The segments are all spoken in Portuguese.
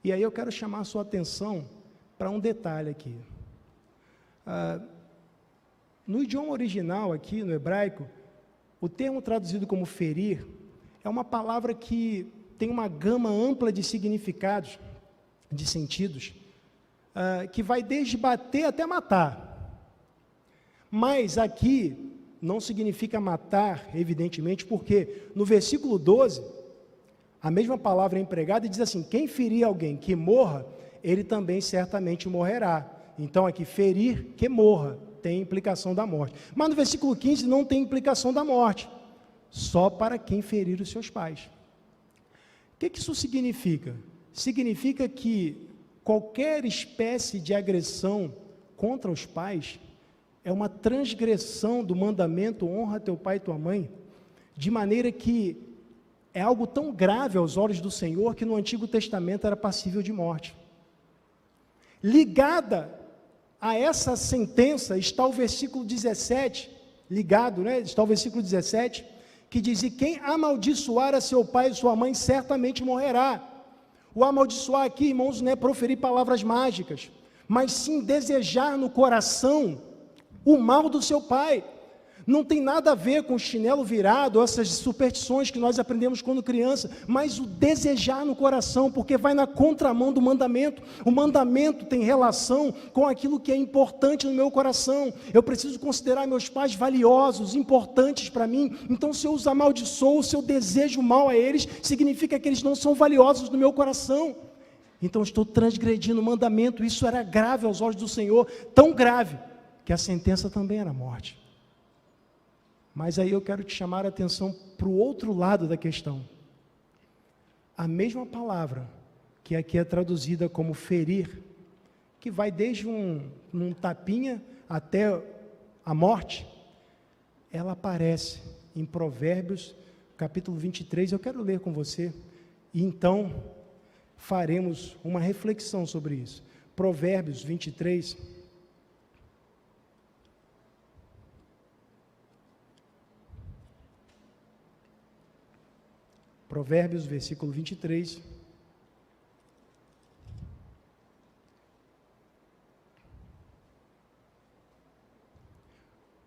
E aí eu quero chamar a sua atenção para um detalhe aqui. No idioma original aqui, no hebraico, o termo traduzido como ferir é uma palavra que tem uma gama ampla de significados, de sentidos, que vai desde bater até matar. Mas aqui não significa matar, evidentemente, porque no versículo 12, a mesma palavra é empregada e diz assim: quem ferir alguém que morra, ele também certamente morrerá. Então aqui, ferir que morra, tem implicação da morte. Mas no versículo 15 não tem implicação da morte, só para quem ferir os seus pais. O que isso significa? Significa que qualquer espécie de agressão contra os pais é uma transgressão do mandamento honra teu pai e tua mãe, de maneira que é algo tão grave aos olhos do Senhor que no Antigo Testamento era passível de morte. Ligada a essa sentença está o versículo 17, está o versículo 17, que diz: e quem amaldiçoar a seu pai e sua mãe certamente morrerá. O amaldiçoar aqui, irmãos, não é proferir palavras mágicas, mas sim desejar no coração o mal do seu pai. Não tem nada a ver com o chinelo virado, essas superstições que nós aprendemos quando criança, mas o desejar no coração, porque vai na contramão do mandamento. O mandamento tem relação com aquilo que é importante no meu coração. Eu preciso considerar meus pais valiosos, importantes para mim. Então, se eu os amaldiçoo, se eu desejo mal a eles, significa que eles não são valiosos no meu coração. Então, estou transgredindo o mandamento. Isso era grave aos olhos do Senhor, tão grave que a sentença também era a morte. Mas aí eu quero te chamar a atenção para o outro lado da questão. A mesma palavra, que aqui é traduzida como ferir, que vai desde um tapinha até a morte, ela aparece em Provérbios, capítulo 23, eu quero ler com você, e então faremos uma reflexão sobre isso. Provérbios 23, Provérbios, versículo 23.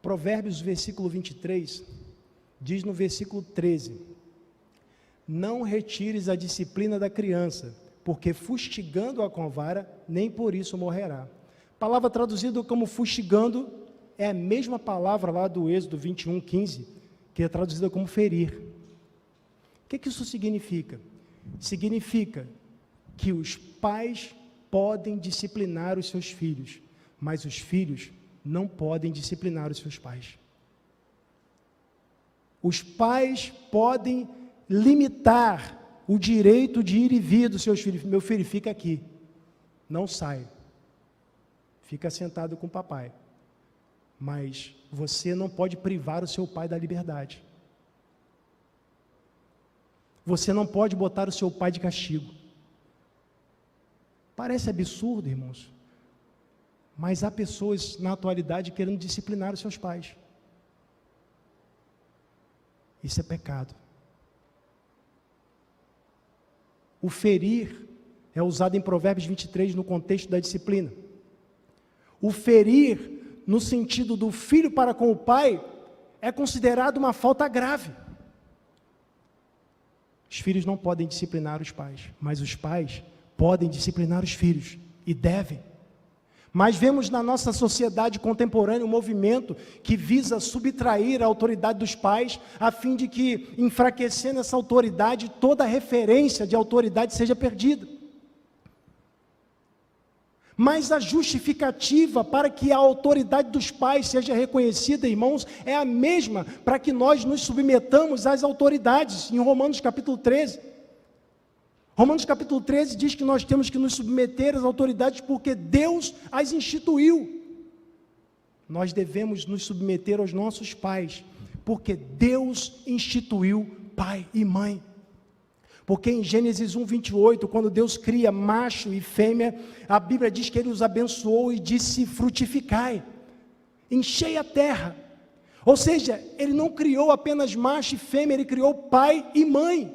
Provérbios, versículo 23, diz no versículo 13: não retires a disciplina da criança, porque fustigando-a com a vara, nem por isso morrerá. A palavra traduzida como fustigando é a mesma palavra lá do Êxodo 21, 15, que é traduzida como ferir. O que isso significa? Significa que os pais podem disciplinar os seus filhos, mas os filhos não podem disciplinar os seus pais. Os pais podem limitar o direito de ir e vir dos seus filhos. Meu filho, fica aqui, não sai, fica sentado com o papai, mas você não pode privar o seu pai da liberdade. Você não pode botar o seu pai de castigo. Parece absurdo, irmãos, mas há pessoas na atualidade querendo disciplinar os seus pais. Isso é pecado. O ferir é usado em Provérbios 23 no contexto da disciplina. O ferir, no sentido do filho para com o pai, é considerado uma falta grave. Os filhos não podem disciplinar os pais, mas os pais podem disciplinar os filhos, e devem. Mas vemos na nossa sociedade contemporânea um movimento que visa subtrair a autoridade dos pais, a fim de que, enfraquecendo essa autoridade, toda referência de autoridade seja perdida. Mas a justificativa para que a autoridade dos pais seja reconhecida, irmãos, é a mesma para que nós nos submetamos às autoridades, em Romanos capítulo 13. Romanos capítulo 13 diz que nós temos que nos submeter às autoridades porque Deus as instituiu. Nós devemos nos submeter aos nossos pais, porque Deus instituiu pai e mãe. Porque em Gênesis 1, 28, quando Deus cria macho e fêmea, a Bíblia diz que Ele os abençoou e disse: frutificai, enchei a terra. Ou seja, Ele não criou apenas macho e fêmea, Ele criou pai e mãe.